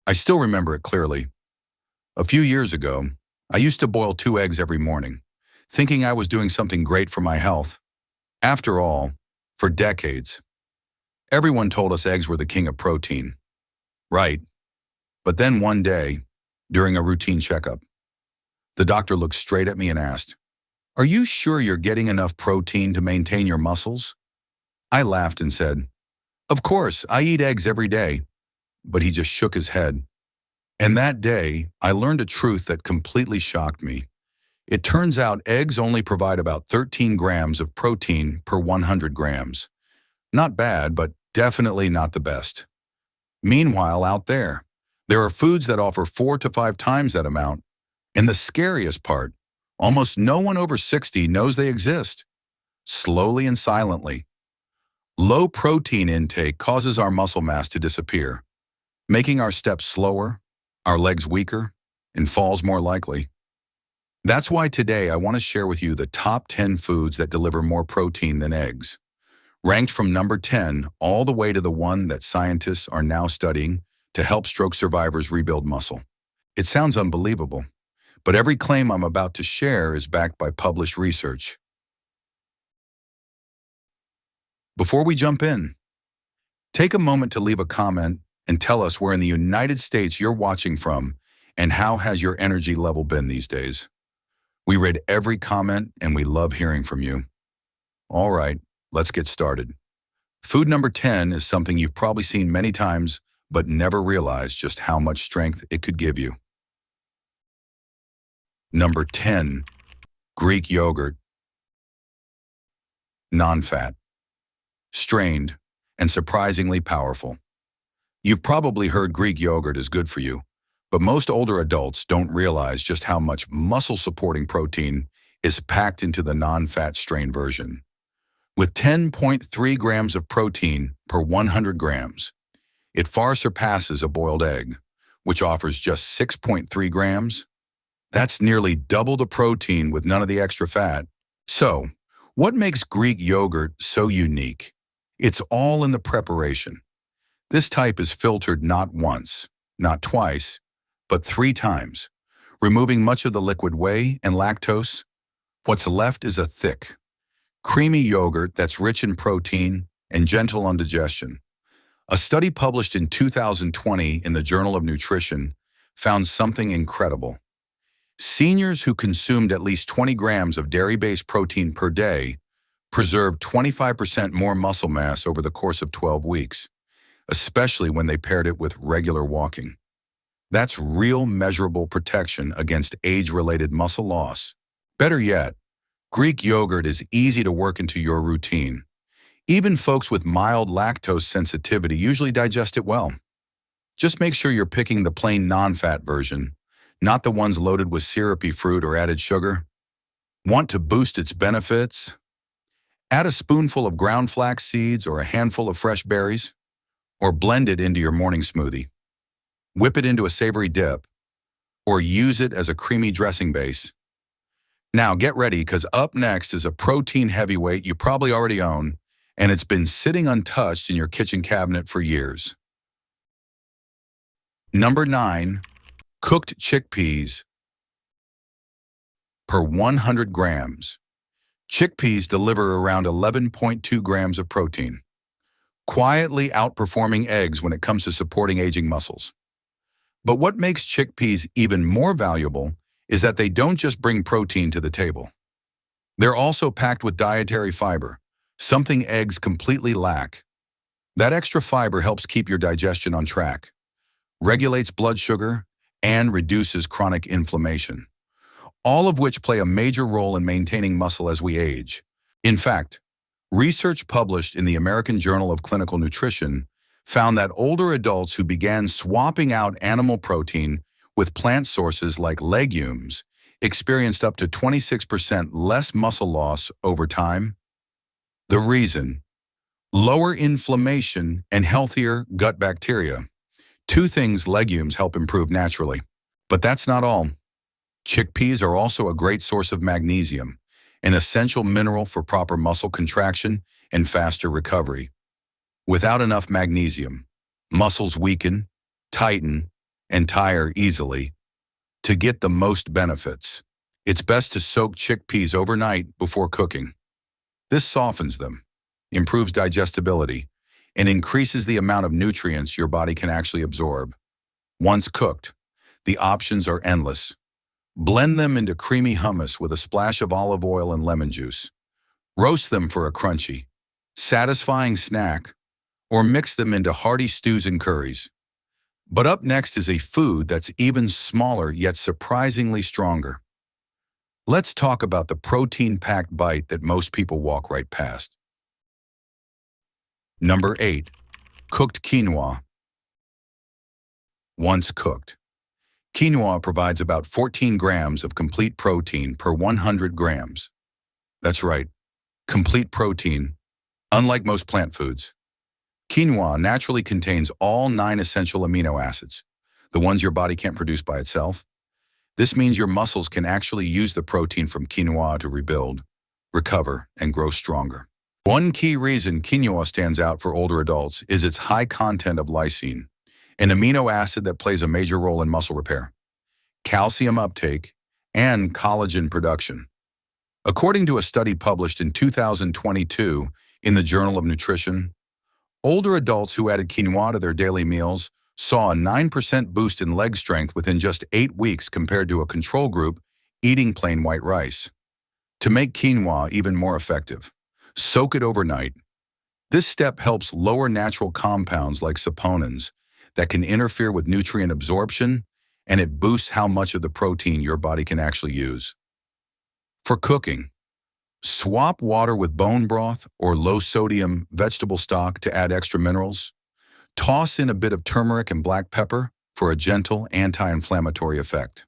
I still remember it clearly. A few years ago, I used to boil 2 eggs every morning, thinking I was doing something great for my health. After all, for decades, everyone told us eggs were the king of protein. Right. But then one day, during a routine checkup, the doctor looked straight at me and asked, "Are you sure you're getting enough protein to maintain your muscles?" I laughed and said, "Of course, I eat eggs every day." But he just shook his head. And that day, I learned a truth that completely shocked me. It turns out eggs only provide about 13 grams of protein per 100 grams. Not bad, but definitely not the best. Meanwhile, out there are foods that offer 4 to 5 times that amount. And the scariest part, almost no one over 60 knows they exist. Slowly and silently. Low protein intake causes our muscle mass to disappear, making our steps slower, our legs weaker, and falls more likely. That's why today I want to share with you the top 10 foods that deliver more protein than eggs, ranked from number 10 all the way to the one that scientists are now studying to help stroke survivors rebuild muscle. It sounds unbelievable, but every claim I'm about to share is backed by published research. Before we jump in, take a moment to leave a comment and tell us where in the United States you're watching from and how has your energy level been these days. We read every comment and we love hearing from you. All right, let's get started. Food number 10 is something you've probably seen many times but never realized just how much strength it could give you. Number 10, Greek yogurt. Non-fat, strained, and surprisingly powerful. You've probably heard Greek yogurt is good for you, but most older adults don't realize just how much muscle-supporting protein is packed into the non-fat strained version. With 10.3 grams of protein per 100 grams, it far surpasses a boiled egg, which offers just 6.3 grams. That's nearly double the protein with none of the extra fat. So, what makes Greek yogurt so unique? It's all in the preparation. This type is filtered not once, not twice, but 3 times, removing much of the liquid whey and lactose. What's left is a thick, creamy yogurt that's rich in protein and gentle on digestion. A study published in 2020 in the Journal of Nutrition found something incredible. Seniors who consumed at least 20 grams of dairy-based protein per day preserved 25% more muscle mass over the course of 12 weeks, especially when they paired it with regular walking. That's real measurable protection against age-related muscle loss. Better yet, Greek yogurt is easy to work into your routine. Even folks with mild lactose sensitivity usually digest it well. Just make sure you're picking the plain non-fat version, not the ones loaded with syrupy fruit or added sugar. Want to boost its benefits? Add a spoonful of ground flax seeds or a handful of fresh berries, or blend it into your morning smoothie. Whip it into a savory dip, or use it as a creamy dressing base. Now get ready, because up next is a protein heavyweight you probably already own, and it's been sitting untouched in your kitchen cabinet for years. Number 9, cooked chickpeas. Per 100 grams, chickpeas deliver around 11.2 grams of protein, quietly outperforming eggs when it comes to supporting aging muscles. But what makes chickpeas even more valuable is that they don't just bring protein to the table. They're also packed with dietary fiber, something eggs completely lack. That extra fiber helps keep your digestion on track, regulates blood sugar, and reduces chronic inflammation, all of which play a major role in maintaining muscle as we age. In fact, research published in the American Journal of Clinical Nutrition found that older adults who began swapping out animal protein with plant sources like legumes experienced up to 26% less muscle loss over time. The reason? Lower inflammation and healthier gut bacteria. 2 things legumes help improve naturally. But that's not all. Chickpeas are also a great source of magnesium, an essential mineral for proper muscle contraction and faster recovery. Without enough magnesium, muscles weaken, tighten, and tire easily. To get the most benefits, it's best to soak chickpeas overnight before cooking. This softens them, improves digestibility, and increases the amount of nutrients your body can actually absorb. Once cooked, the options are endless. Blend them into creamy hummus with a splash of olive oil and lemon juice. Roast them for a crunchy, satisfying snack, or mix them into hearty stews and curries. But up next is a food that's even smaller yet surprisingly stronger. Let's talk about the protein-packed bite that most people walk right past. Number 8. Cooked quinoa. Once cooked, quinoa provides about 14 grams of complete protein per 100 grams. That's right, complete protein. Unlike most plant foods, quinoa naturally contains all 9 essential amino acids, the ones your body can't produce by itself. This means your muscles can actually use the protein from quinoa to rebuild, recover, and grow stronger. One key reason quinoa stands out for older adults is its high content of lysine, an amino acid that plays a major role in muscle repair, calcium uptake, and collagen production. According to a study published in 2022 in the Journal of Nutrition, older adults who added quinoa to their daily meals saw a 9% boost in leg strength within just 8 weeks compared to a control group eating plain white rice. To make quinoa even more effective, soak it overnight. This step helps lower natural compounds like saponins that can interfere with nutrient absorption, and it boosts how much of the protein your body can actually use. For cooking, swap water with bone broth or low-sodium vegetable stock to add extra minerals. Toss in a bit of turmeric and black pepper for a gentle anti-inflammatory effect.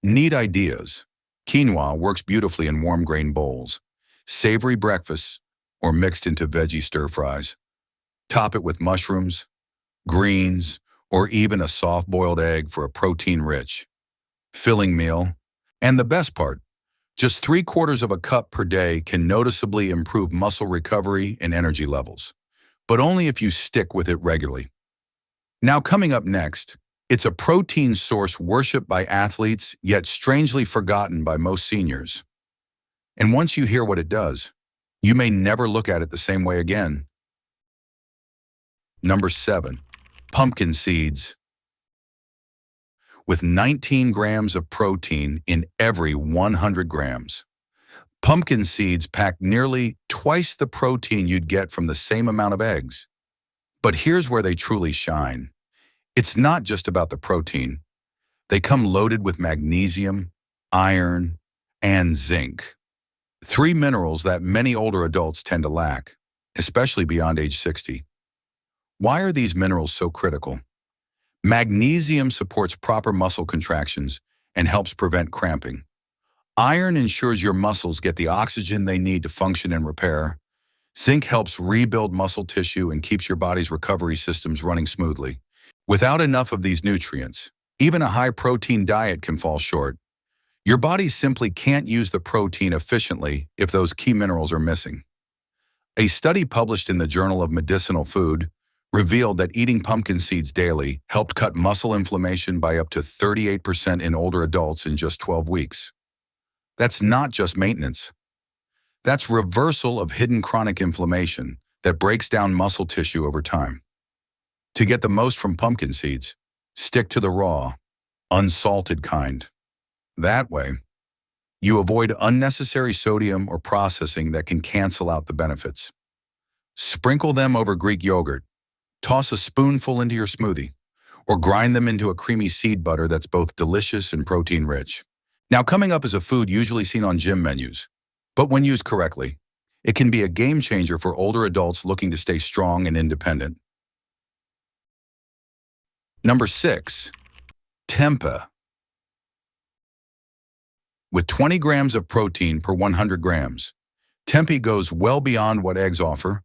Neat ideas. Quinoa works beautifully in warm grain bowls, savory breakfasts, or mixed into veggie stir-fries. Top it with mushrooms, greens, or even a soft-boiled egg for a protein-rich, filling meal. And the best part, just 3/4 of a cup per day can noticeably improve muscle recovery and energy levels, but only if you stick with it regularly. Now coming up next, it's a protein source worshipped by athletes, yet strangely forgotten by most seniors. And once you hear what it does, you may never look at it the same way again. Number 7. Pumpkin seeds. With 19 grams of protein in every 100 grams. Pumpkin seeds pack nearly twice the protein you'd get from the same amount of eggs. But here's where they truly shine. It's not just about the protein. They come loaded with magnesium, iron, and zinc. 3 minerals that many older adults tend to lack, especially beyond age 60. Why are these minerals so critical? Magnesium supports proper muscle contractions and helps prevent cramping. Iron ensures your muscles get the oxygen they need to function and repair. Zinc helps rebuild muscle tissue and keeps your body's recovery systems running smoothly. Without enough of these nutrients, even a high-protein diet can fall short. Your body simply can't use the protein efficiently if those key minerals are missing. A study published in the Journal of Medicinal Food revealed that eating pumpkin seeds daily helped cut muscle inflammation by up to 38% in older adults in just 12 weeks. That's not just maintenance. That's reversal of hidden chronic inflammation that breaks down muscle tissue over time. To get the most from pumpkin seeds, stick to the raw, unsalted kind. That way, you avoid unnecessary sodium or processing that can cancel out the benefits. Sprinkle them over Greek yogurt, toss a spoonful into your smoothie, or grind them into a creamy seed butter that's both delicious and protein-rich. Now, coming up is a food usually seen on gym menus, but when used correctly, it can be a game changer for older adults looking to stay strong and independent. Number 6. Tempeh. With 20 grams of protein per 100 grams, tempeh goes well beyond what eggs offer.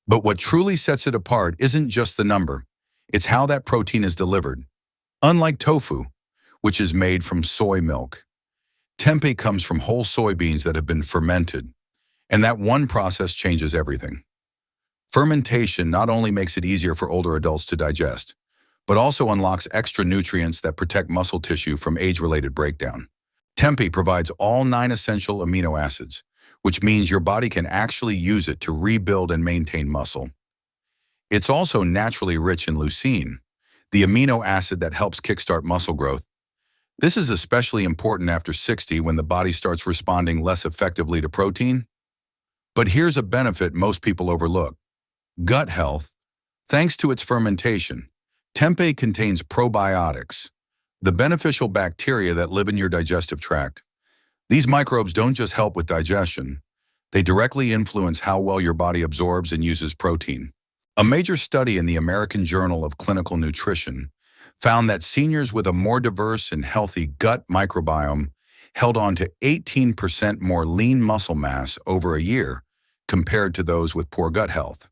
But what truly sets it apart isn't just the number, it's how that protein is delivered. Unlike tofu, which is made from soy milk, tempeh comes from whole soybeans that have been fermented, and that one process changes everything. Fermentation not only makes it easier for older adults to digest, but also unlocks extra nutrients that protect muscle tissue from age-related breakdown. Tempeh provides all 9 essential amino acids, which means your body can actually use it to rebuild and maintain muscle. It's also naturally rich in leucine, the amino acid that helps kickstart muscle growth. This is especially important after 60 when the body starts responding less effectively to protein. But here's a benefit most people overlook: gut health. Thanks to its fermentation, tempeh contains probiotics, the beneficial bacteria that live in your digestive tract. These microbes don't just help with digestion, they directly influence how well your body absorbs and uses protein. A major study in the American Journal of Clinical Nutrition found that seniors with a more diverse and healthy gut microbiome held on to 18% more lean muscle mass over a year compared to those with poor gut health,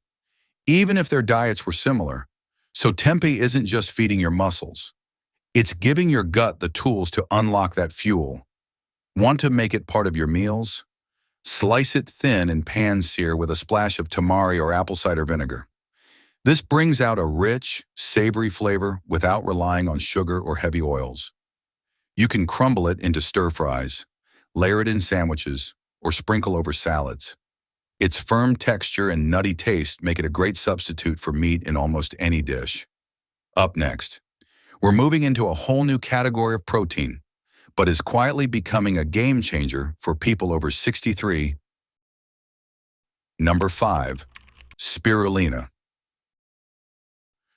even if their diets were similar. So tempeh isn't just feeding your muscles, it's giving your gut the tools to unlock that fuel. Want to make it part of your meals? Slice it thin and pan-sear with a splash of tamari or apple cider vinegar. This brings out a rich, savory flavor without relying on sugar or heavy oils. You can crumble it into stir-fries, layer it in sandwiches, or sprinkle over salads. Its firm texture and nutty taste make it a great substitute for meat in almost any dish. Up next, we're moving into a whole new category of protein, but is quietly becoming a game changer for people over 63. Number 5. Spirulina.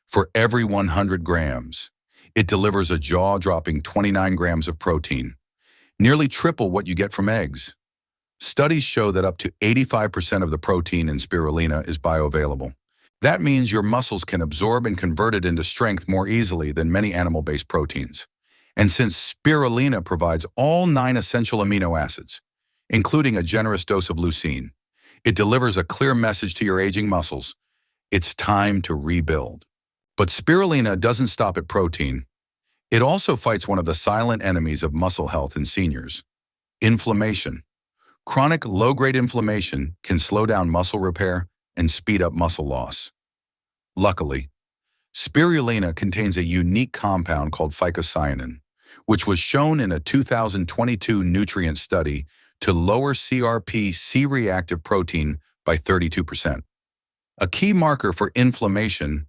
For every 100 grams, it delivers a jaw-dropping 29 grams of protein, nearly triple what you get from eggs. Studies show that up to 85% of the protein in spirulina is bioavailable. That means your muscles can absorb and convert it into strength more easily than many animal-based proteins. And since spirulina provides all 9 essential amino acids, including a generous dose of leucine, it delivers a clear message to your aging muscles: it's time to rebuild. But spirulina doesn't stop at protein. It also fights one of the silent enemies of muscle health in seniors: inflammation. Chronic low-grade inflammation can slow down muscle repair and speed up muscle loss. Luckily, spirulina contains a unique compound called phycocyanin, which was shown in a 2022 nutrient study to lower CRP C-reactive protein by 32%. A key marker for inflammation.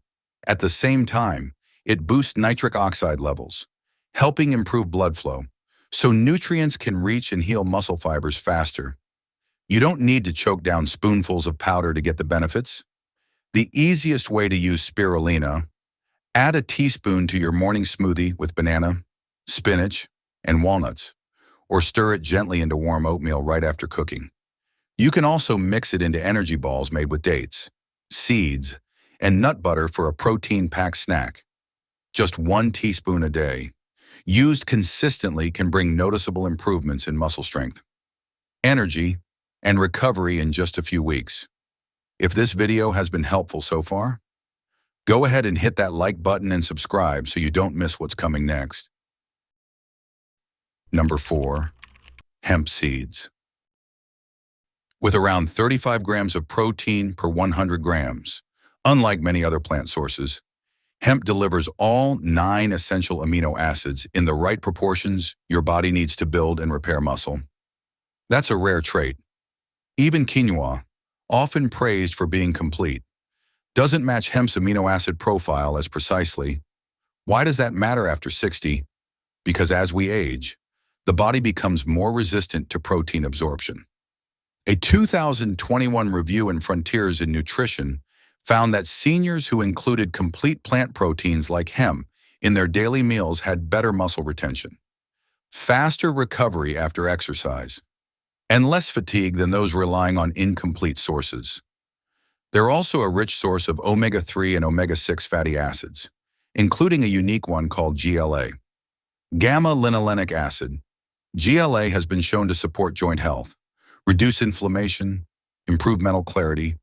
At the same time, it boosts nitric oxide levels, helping improve blood flow, so nutrients can reach and heal muscle fibers faster. You don't need to choke down spoonfuls of powder to get the benefits. The easiest way to use spirulina: add a teaspoon to your morning smoothie with banana, spinach, and walnuts, or stir it gently into warm oatmeal right after cooking. You can also mix it into energy balls made with dates, seeds, and nut butter for a protein-packed snack. Just 1 teaspoon a day, used consistently, can bring noticeable improvements in muscle strength, energy, and recovery in just a few weeks. If this video has been helpful so far, go ahead and hit that like button and subscribe so you don't miss what's coming next. Number 4. Hemp seeds. With around 35 grams of protein per 100 grams, unlike many other plant sources, hemp delivers all 9 essential amino acids in the right proportions your body needs to build and repair muscle. That's a rare trait. Even quinoa, often praised for being complete, doesn't match hemp's amino acid profile as precisely. Why does that matter after 60? Because as we age, the body becomes more resistant to protein absorption. A 2021 review in Frontiers in Nutrition found that seniors who included complete plant proteins like hemp in their daily meals had better muscle retention, faster recovery after exercise, and less fatigue than those relying on incomplete sources. They're also a rich source of omega-3 and omega-6 fatty acids, including a unique one called GLA, gamma-linolenic acid. GLA has been shown to support joint health, reduce inflammation, improve mental clarity,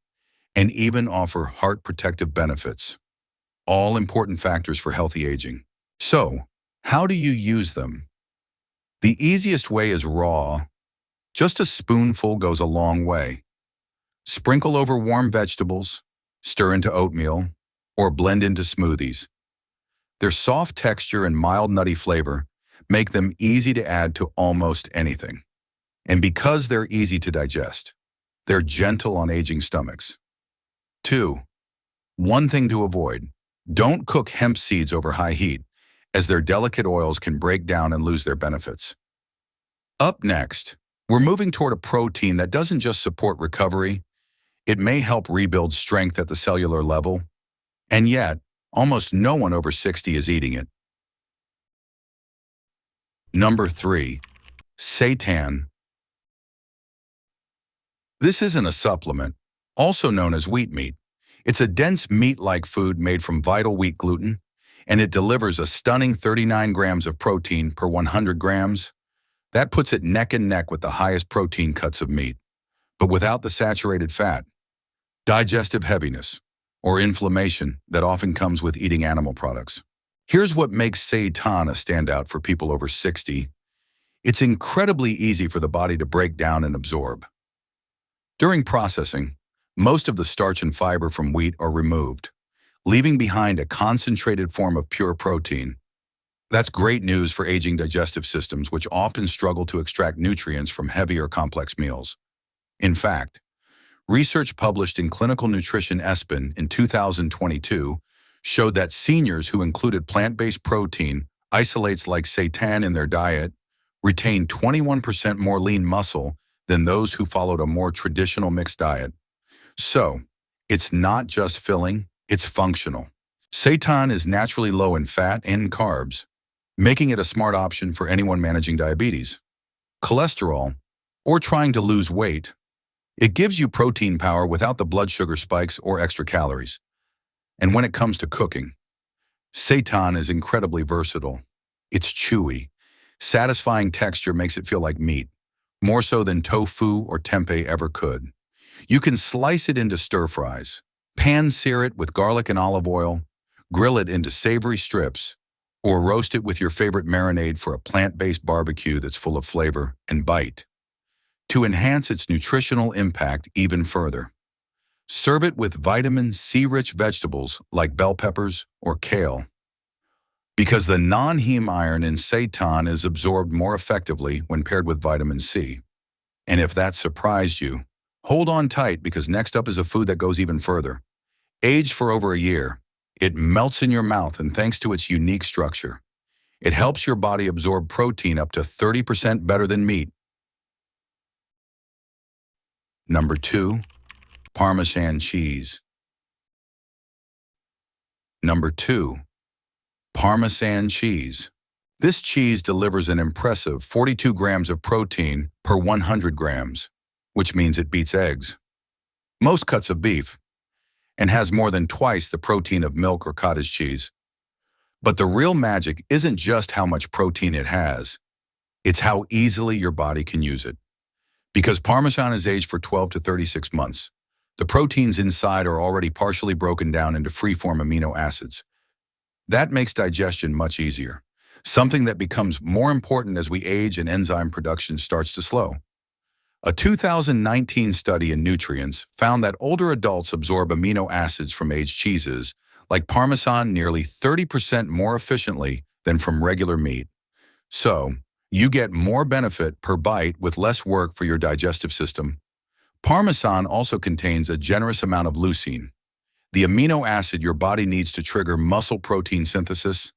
and even offer heart protective benefits. All important factors for healthy aging. So, how do you use them? The easiest way is raw. Just a spoonful goes a long way. Sprinkle over warm vegetables, stir into oatmeal, or blend into smoothies. Their soft texture and mild nutty flavor make them easy to add to almost anything. And because they're easy to digest, they're gentle on aging stomachs. 2. One thing to avoid. Don't cook hemp seeds over high heat, as their delicate oils can break down and lose their benefits. Up next, we're moving toward a protein that doesn't just support recovery, it may help rebuild strength at the cellular level, and yet, almost no one over 60 is eating it. Number 3. Seitan. This isn't a supplement, also known as wheat meat. It's a dense meat-like food made from vital wheat gluten, and it delivers a stunning 39 grams of protein per 100 grams. That puts it neck and neck with the highest protein cuts of meat, but without the saturated fat, digestive heaviness, or inflammation that often comes with eating animal products. Here's what makes seitan a standout for people over 60. It's incredibly easy for the body to break down and absorb. During processing, most of the starch and fiber from wheat are removed, leaving behind a concentrated form of pure protein. That's great news for aging digestive systems, which often struggle to extract nutrients from heavy or complex meals. In fact, research published in Clinical Nutrition ESPN in 2022 showed that seniors who included plant-based protein isolates like seitan in their diet retained 21% more lean muscle than those who followed a more traditional mixed diet. So, it's not just filling, it's functional. Seitan is naturally low in fat and carbs, making it a smart option for anyone managing diabetes, cholesterol, or trying to lose weight. It gives you protein power without the blood sugar spikes or extra calories. And when it comes to cooking, seitan is incredibly versatile. It's chewy. Satisfying texture makes it feel like meat, more so than tofu or tempeh ever could. You can slice it into stir-fries, pan-sear it with garlic and olive oil, grill it into savory strips, or roast it with your favorite marinade for a plant-based barbecue that's full of flavor and bite. To enhance its nutritional impact even further, serve it with vitamin C-rich vegetables like bell peppers or kale. Because the non-heme iron in seitan is absorbed more effectively when paired with vitamin C. And if that surprised you, hold on tight because next up is a food that goes even further. Aged for over a year, it melts in your mouth, and thanks to its unique structure, it helps your body absorb protein up to 30% better than meat. Number 2. Parmesan cheese. Number 2. Parmesan cheese. This cheese delivers an impressive 42 grams of protein per 100 grams, which means it beats eggs, most cuts of beef, and has more than twice the protein of milk or cottage cheese. But the real magic isn't just how much protein it has, it's how easily your body can use it. Because Parmesan is aged for 12 to 36 months, the proteins inside are already partially broken down into free-form amino acids. That makes digestion much easier, something that becomes more important as we age and enzyme production starts to slow. A 2019 study in Nutrients found that older adults absorb amino acids from aged cheeses, like Parmesan, nearly 30% more efficiently than from regular meat. So, you get more benefit per bite with less work for your digestive system. Parmesan also contains a generous amount of leucine, the amino acid your body needs to trigger muscle protein synthesis,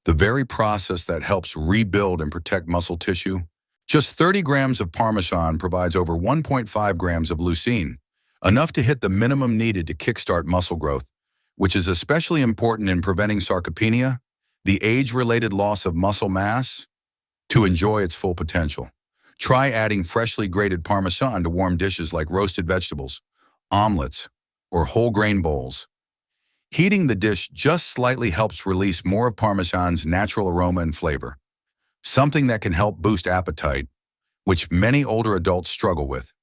the very process that helps rebuild and protect muscle tissue. Just 30 grams of Parmesan provides over 1.5 grams of leucine, enough to hit the minimum needed to kickstart muscle growth, which is especially important in preventing sarcopenia, the age-related loss of muscle mass. To enjoy its full potential, try adding freshly grated Parmesan to warm dishes like roasted vegetables, omelets, or whole grain bowls. Heating the dish just slightly helps release more of Parmesan's natural aroma and flavor, something that can help boost appetite, which many older adults struggle with.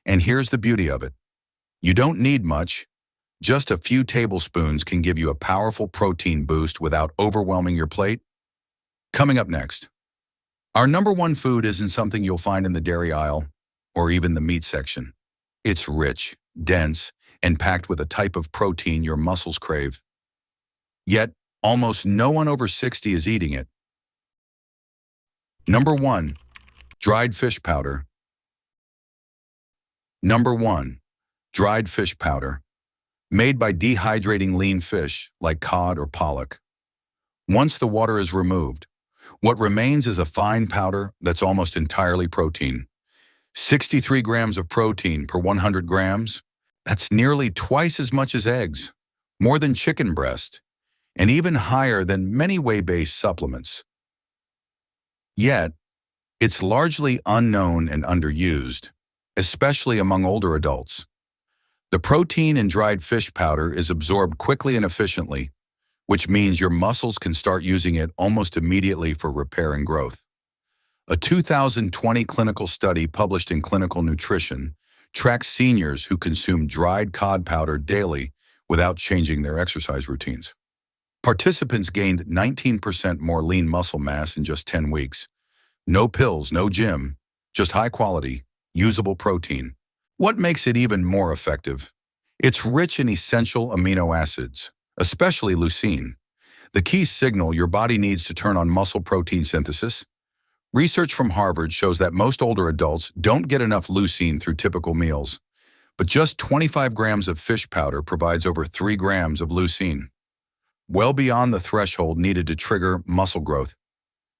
And here's the beauty of it. You don't need much. Just a few tablespoons can give you a powerful protein boost without overwhelming your plate. Coming up next, our number one food isn't something you'll find in the dairy aisle or even the meat section. It's rich, dense, and packed with a type of protein your muscles crave. Yet, Almost no one over 60 is eating it. Number 1. Dried fish powder. Number 1. Dried fish powder. Made by dehydrating lean fish like cod or pollock. Once the water is removed, what remains is a fine powder that's almost entirely protein. 63 grams of protein per 100 grams. That's nearly twice as much as eggs, more than chicken breast, and even higher than many whey-based supplements. Yet, it's largely unknown and underused, especially among older adults. The protein in dried fish powder is absorbed quickly and efficiently, which means your muscles can start using it almost immediately for repair and growth. A 2020 clinical study published in Clinical Nutrition tracks seniors who consume dried cod powder daily without changing their exercise routines. Participants gained 19% more lean muscle mass in just 10 weeks. No pills, no gym, just high-quality, usable protein. What makes it even more effective? It's rich in essential amino acids, especially leucine, the key signal your body needs to turn on muscle protein synthesis. Research from Harvard shows that most older adults don't get enough leucine through typical meals, but just 25 grams of fish powder provides over 3 grams of leucine, well beyond the threshold needed to trigger muscle growth.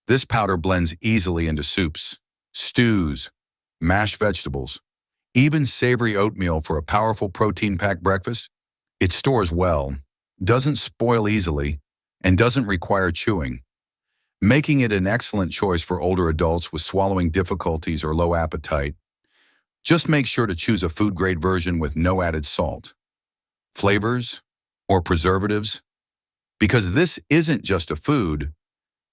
This powder blends easily into soups, stews, mashed vegetables, even savory oatmeal for a powerful protein-packed breakfast. It stores well, doesn't spoil easily, and doesn't require chewing, making it an excellent choice for older adults with swallowing difficulties or low appetite. Just make sure to choose a food-grade version with no added salt, flavors, or preservatives, because this isn't just a food,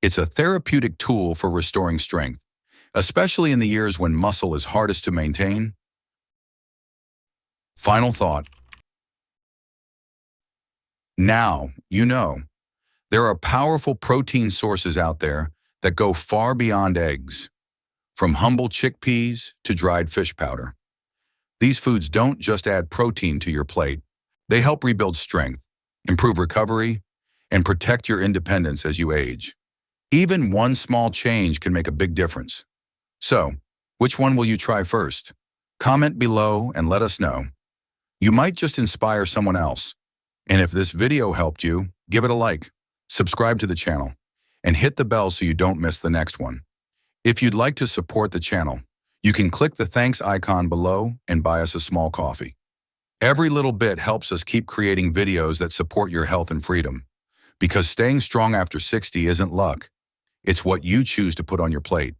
it's a therapeutic tool for restoring strength, especially in the years when muscle is hardest to maintain. Final thought. Now, you know, there are powerful protein sources out there that go far beyond eggs, from humble chickpeas to dried fish powder. These foods don't just add protein to your plate, they help rebuild strength, improve recovery, and protect your independence as you age. Even one small change can make a big difference. So, which one will you try first? Comment below and let us know. You might just inspire someone else. And if this video helped you, give it a like, subscribe to the channel, and hit the bell so you don't miss the next one. If you'd like to support the channel, you can click the thanks icon below and buy us a small coffee. Every little bit helps us keep creating videos that support your health and freedom. Because staying strong after 60 isn't luck. It's what you choose to put on your plate.